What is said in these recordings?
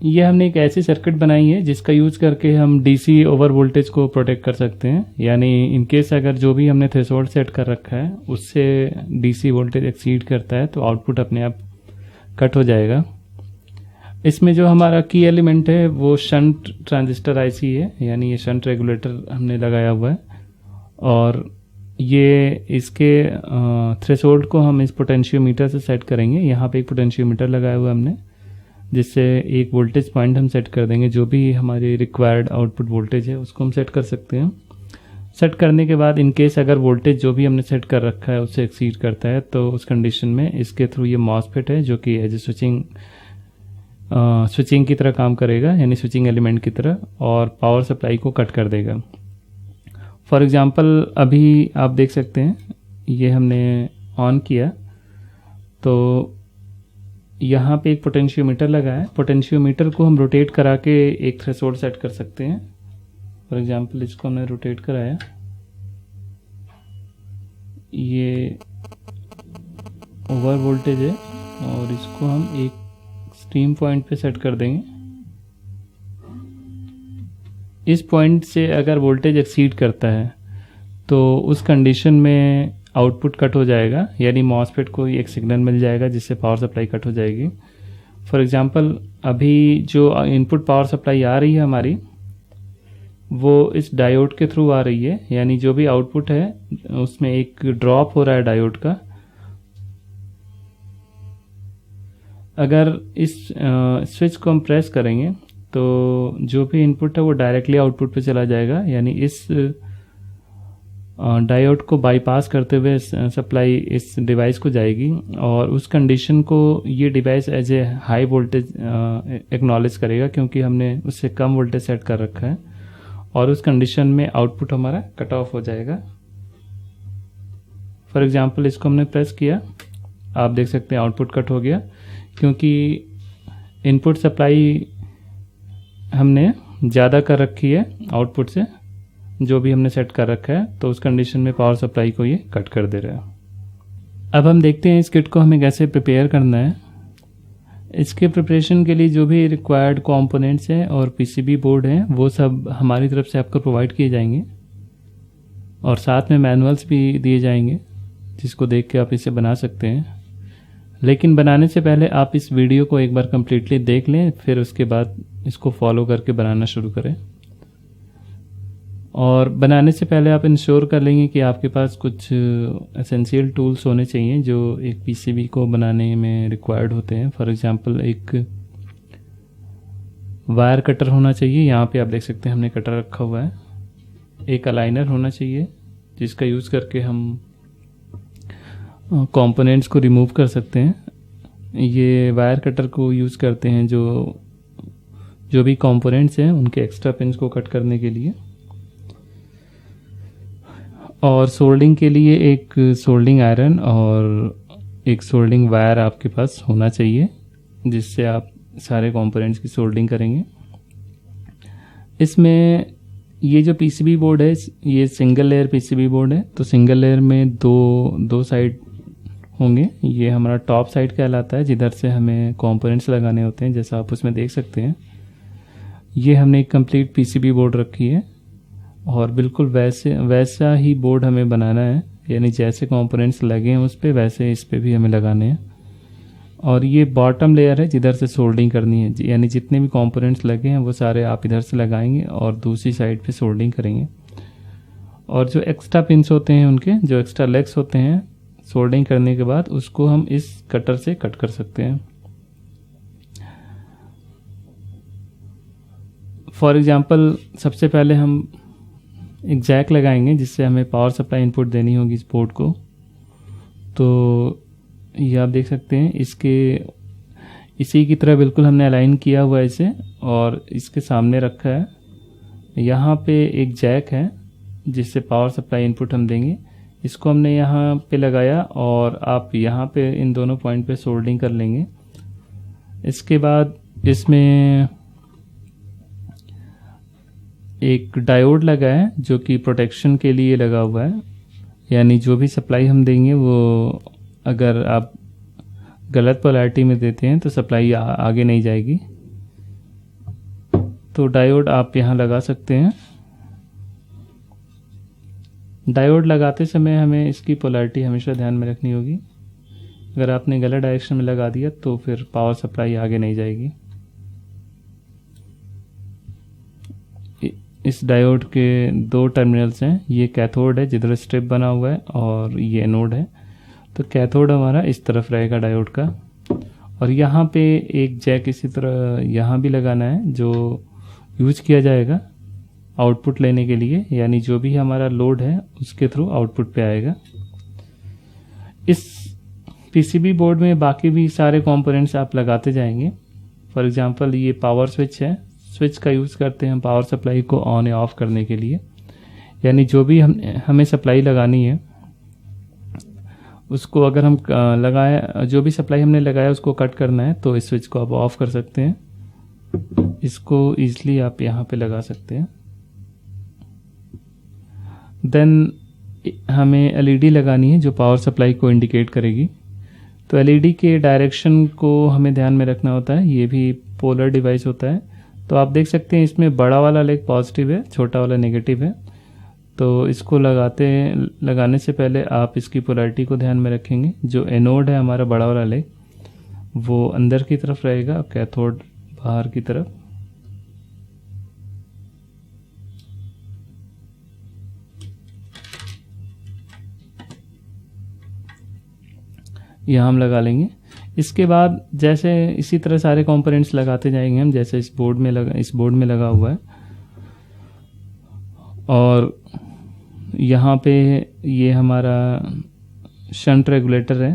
ये हमने एक ऐसी सर्किट बनाई है जिसका यूज़ करके हम डीसी ओवर वोल्टेज को प्रोटेक्ट कर सकते हैं। यानी इन केस अगर जो भी हमने थ्रेशोल्ड सेट कर रखा है उससे डीसी वोल्टेज एक्सीड करता है तो आउटपुट अपने आप कट हो जाएगा। इसमें जो हमारा की एलिमेंट है वो शंट ट्रांजिस्टर आईसी है, यानी ये शंट रेगुलेटर हमने लगाया हुआ है। और ये इसके थ्रेशोल्ड को हम इस पोटेंशियोमीटर से सेट करेंगे। यहाँ पे एक पोटेंशियोमीटर लगाया हुआ है हमने, जिससे एक वोल्टेज पॉइंट हम सेट कर देंगे। जो भी हमारी रिक्वायर्ड आउटपुट वोल्टेज है उसको हम सेट कर सकते हैं। सेट करने के बाद इन केस अगर वोल्टेज जो भी हमने सेट कर रखा है उससे एक्सीड करता है तो उस कंडीशन में इसके थ्रू ये मॉसफेट है जो कि एज ए स्विचिंग की तरह काम करेगा, यानी स्विचिंग एलिमेंट की तरह, और पावर सप्लाई को कट कर देगा। फॉर एग्जांपल अभी आप देख सकते हैं ये हमने ऑन किया तो यहाँ पे एक पोटेंशियोमीटर लगा है। पोटेंशियोमीटर को हम रोटेट करा के एक थ्रेशोल्ड सेट कर सकते हैं। फॉर एग्जांपल इसको हमने रोटेट कराया, ये ओवर वोल्टेज है और इसको हम एक स्ट्रीम पॉइंट पे सेट कर देंगे। इस पॉइंट से अगर वोल्टेज एक्सीड करता है तो उस कंडीशन में आउटपुट कट हो जाएगा, यानी मॉसफेट को एक सिग्नल मिल जाएगा जिससे पावर सप्लाई कट हो जाएगी। फॉर एग्जांपल अभी जो इनपुट पावर सप्लाई आ रही है हमारी वो इस डायोड के थ्रू आ रही है, यानी जो भी आउटपुट है उसमें एक ड्रॉप हो रहा है डायोड का। अगर इस स्विच को हम प्रेस करेंगे तो जो भी इनपुट है वो डायरेक्टली आउटपुट पे चला जाएगा, यानी इस डायोड को बाईपास करते हुए सप्लाई इस डिवाइस को जाएगी और उस कंडीशन को ये device as a high voltage acknowledge करेगा क्योंकि हमने उससे कम वोल्टेज सेट कर रखा है, और उस कंडीशन में आउटपुट हमारा कट ऑफ हो जाएगा। फॉर एग्जांपल इसको हमने प्रेस किया, आप देख सकते हैं आउटपुट कट हो गया क्योंकि इनपुट सप्लाई हमने ज़्यादा कर रखी है आउटपुट से जो भी हमने सेट कर रखा है, तो उस कंडीशन में पावर सप्लाई को ये कट कर दे रहा है। अब हम देखते हैं इस किट को हमें कैसे प्रिपेयर करना है। इसके प्रिपरेशन के लिए जो भी रिक्वायर्ड कंपोनेंट्स हैं और पीसीबी बोर्ड हैं वो सब हमारी तरफ से आपको प्रोवाइड किए जाएंगे और साथ में मैनुअल्स भी दिए जाएंगे जिसको देख के आप इसे बना सकते हैं। लेकिन बनाने से पहले आप इस वीडियो को एक बार कम्प्लीटली देख लें, फिर उसके बाद इसको फॉलो करके बनाना शुरू करें। और बनाने से पहले आप इंश्योर कर लेंगे कि आपके पास कुछ एसेंशियल टूल्स होने चाहिए जो एक पीसीबी को बनाने में रिक्वायर्ड होते हैं। फॉर एग्जांपल एक वायर कटर होना चाहिए, यहाँ पे आप देख सकते हैं हमने कटर रखा हुआ है। एक अलाइनर होना चाहिए जिसका यूज़ करके हम कंपोनेंट्स को रिमूव कर सकते हैं। ये वायर कटर को यूज़ करते हैं जो भी कंपोनेंट्स हैं उनके एक्स्ट्रा पिंस को कट करने के लिए। और सोल्डिंग के लिए एक सोल्डिंग आयरन और एक सोल्डिंग वायर आपके पास होना चाहिए जिससे आप सारे कंपोनेंट्स की सोल्डिंग करेंगे। इसमें ये जो पीसीबी बोर्ड है ये सिंगल लेयर पीसीबी बोर्ड है, तो सिंगल लेयर में दो साइड होंगे। ये हमारा टॉप साइड कहलाता है जिधर से हमें कंपोनेंट्स लगाने होते हैं, जैसा आप उसमें देख सकते हैं। ये हमने एक कंप्लीट पीसीबी बोर्ड रखी है और बिल्कुल वैसा ही बोर्ड हमें बनाना है, यानी जैसे कंपोनेंट्स लगे हैं उस पर वैसे इस पर भी हमें लगाने हैं। और ये बॉटम लेयर है जिधर से सोल्डिंग करनी है, यानी जितने भी कंपोनेंट्स लगे हैं वो सारे आप इधर से लगाएंगे और दूसरी साइड पे सोल्डिंग करेंगे। और जो एक्स्ट्रा पिंस होते हैं उनके जो एक्स्ट्रा लेग्स होते हैं सोल्डिंग करने के बाद उसको हम इस कटर से कट कर सकते हैं। फॉर एग्जांपल सबसे पहले हम एक जैक लगाएंगे जिससे हमें पावर सप्लाई इनपुट देनी होगी इस बोर्ड को। तो ये आप देख सकते हैं इसी की तरह बिल्कुल हमने अलाइन किया हुआ है इसे और इसके सामने रखा है। यहाँ पे एक जैक है जिससे पावर सप्लाई इनपुट हम देंगे, इसको हमने यहाँ पे लगाया और आप यहाँ पे इन दोनों पॉइंट पे सोल्डिंग कर लेंगे। इसके बाद इसमें एक डायोड लगा है जो कि प्रोटेक्शन के लिए लगा हुआ है, यानी जो भी सप्लाई हम देंगे वो अगर आप गलत पोलैरिटी में देते हैं तो सप्लाई आगे नहीं जाएगी। तो डायोड आप यहाँ लगा सकते हैं। डायोड लगाते समय हमें इसकी पोलैरिटी हमेशा ध्यान में रखनी होगी। अगर आपने गलत डायरेक्शन में लगा दिया तो फिर पावर सप्लाई आगे नहीं जाएगी। इस डायोड के 2 टर्मिनल्स हैं, ये कैथोड है जिधर स्ट्रिप बना हुआ है और ये एनोड है। तो कैथोड हमारा इस तरफ रहेगा डायोड का, और यहाँ पे एक जैक इसी तरह यहाँ भी लगाना है जो यूज किया जाएगा आउटपुट लेने के लिए, यानी जो भी हमारा लोड है उसके थ्रू आउटपुट पे आएगा। इस पीसीबी बोर्ड में बाकी भी सारे कंपोनेंट्स आप लगाते जाएंगे। फॉर एग्जांपल ये पावर स्विच है, स्विच का यूज़ करते हैं हम पावर सप्लाई को ऑन या ऑफ करने के लिए, यानी जो भी हमें सप्लाई लगानी है उसको अगर हम लगाए, जो भी सप्लाई हमने लगाया उसको कट करना है तो इस स्विच को आप ऑफ कर सकते हैं। इसको ईजिली आप यहाँ पे लगा सकते हैं। देन हमें एलईडी लगानी है जो पावर सप्लाई को इंडिकेट करेगी। तो एलईडी के डायरेक्शन को हमें ध्यान में रखना होता है, ये भी पोलर डिवाइस होता है। तो आप देख सकते हैं इसमें बड़ा वाला लेग पॉजिटिव है, छोटा वाला नेगेटिव है। तो इसको लगाने से पहले आप इसकी पोलैरिटी को ध्यान में रखेंगे। जो एनोड है हमारा बड़ा वाला लेग वो अंदर की तरफ रहेगा, कैथोड बाहर की तरफ। यहाँ हम लगा लेंगे। इसके बाद जैसे इसी तरह सारे कंपोनेंट्स लगाते जाएंगे हम, जैसे इस बोर्ड में लगा हुआ है। और यहाँ पे ये हमारा शंट रेगुलेटर है,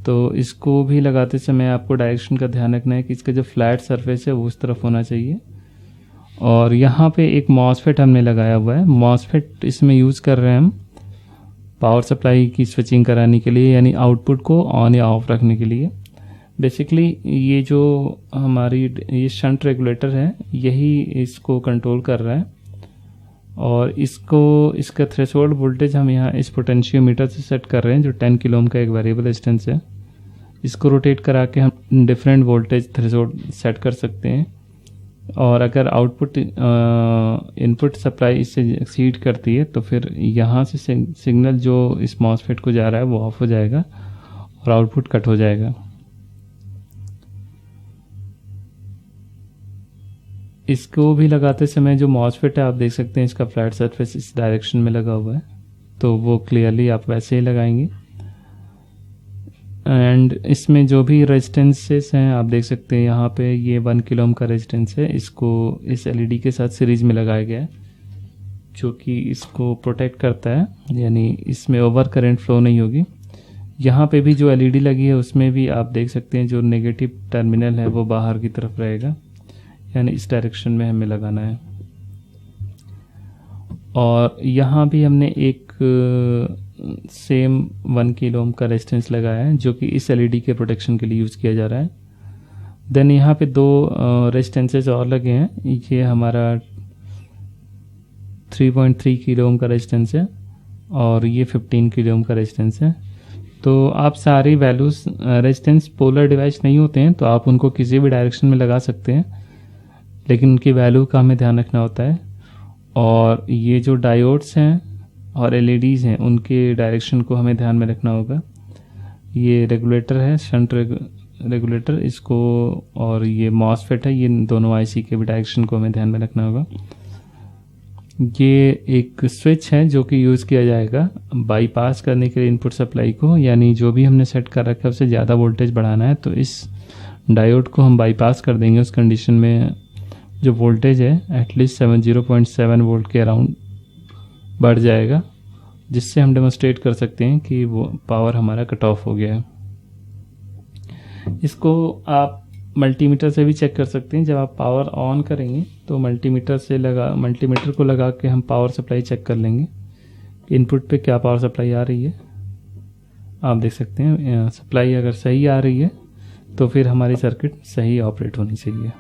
तो इसको भी लगाते समय आपको डायरेक्शन का ध्यान रखना है कि इसका जो फ्लैट सरफेस है वो उस तरफ होना चाहिए। और यहाँ पे एक मॉसफेट हमने लगाया हुआ है। मॉसफेट इसमें यूज़ कर रहे हैं हम पावर सप्लाई की स्विचिंग कराने के लिए, यानी आउटपुट को ऑन या ऑफ रखने के लिए। बेसिकली ये जो हमारी ये शंट रेगुलेटर है यही इसको कंट्रोल कर रहा है, और इसका थ्रेशोल्ड वोल्टेज हम यहाँ इस पोटेंशियोमीटर से सेट कर रहे हैं जो 10 किलो ओम का एक वेरिएबल रेजिस्टेंस है। इसको रोटेट करा के हम डिफरेंट वोल्टेज थ्रेशोल्ड सेट कर सकते हैं। और अगर आउटपुट इनपुट सप्लाई इससे एक्सीड करती है तो फिर यहाँ से सिग्नल जो इस मॉसफेट को जा रहा है वो ऑफ हो जाएगा और आउटपुट कट हो जाएगा। इसको भी लगाते समय जो मॉसफेट है आप देख सकते हैं इसका फ्लैट सरफेस इस डायरेक्शन में लगा हुआ है, तो वो क्लियरली आप वैसे ही लगाएंगे। एंड इसमें जो भी रेजिस्टेंसेस हैं आप देख सकते हैं यहाँ पे ये 1 किलो ओम का रेजिस्टेंस है, इसको इस एलईडी के साथ सीरीज में लगाया गया है जो कि इसको प्रोटेक्ट करता है, यानी इसमें ओवर करंट फ्लो नहीं होगी। यहाँ पे भी जो एलईडी लगी है उसमें भी आप देख सकते हैं जो नेगेटिव टर्मिनल है वो बाहर की तरफ रहेगा, यानी इस डायरेक्शन में हमें लगाना है। और यहाँ भी हमने एक सेम 1 किलो ओम का रेजिस्टेंस लगाया है जो कि इस एलईडी के प्रोटेक्शन के लिए यूज़ किया जा रहा है। देन यहाँ पे 2 रेजिस्टेंसेस और लगे हैं, ये हमारा 3.3 किलो ओम का रेजिस्टेंस है और ये 15 किलो ओम का रेजिस्टेंस है। तो आप सारी वैल्यूज़, रेजिस्टेंस पोलर डिवाइस नहीं होते हैं तो आप उनको किसी भी डायरेक्शन में लगा सकते हैं, लेकिन उनकी वैल्यू का हमें ध्यान रखना होता है। और ये जो डायोड्स हैं और एलईडीज़ हैं उनके डायरेक्शन को हमें ध्यान में रखना होगा। ये रेगुलेटर है, शंट रेगुलेटर, इसको, और ये मॉसफेट है, ये दोनों आईसी के भी डायरेक्शन को हमें ध्यान में रखना होगा। ये एक स्विच है जो कि यूज़ किया जाएगा बाईपास करने के लिए इनपुट सप्लाई को, यानी जो भी हमने सेट कर रखा है उससे ज़्यादा वोल्टेज बढ़ाना है तो इस डायोड को हम बाईपास कर देंगे। उस कंडीशन में जो वोल्टेज है एटलीस्ट 70.7 वोल्ट के अराउंड बढ़ जाएगा, जिससे हम डेमोन्स्ट्रेट कर सकते हैं कि वो पावर हमारा कट ऑफ हो गया है। इसको आप मल्टीमीटर से भी चेक कर सकते हैं। जब आप पावर ऑन करेंगे तो मल्टीमीटर को लगा के हम पावर सप्लाई चेक कर लेंगे कि इनपुट पे क्या पावर सप्लाई आ रही है। आप देख सकते हैं सप्लाई अगर सही आ रही है तो फिर हमारी सर्किट सही ऑपरेट होनी चाहिए।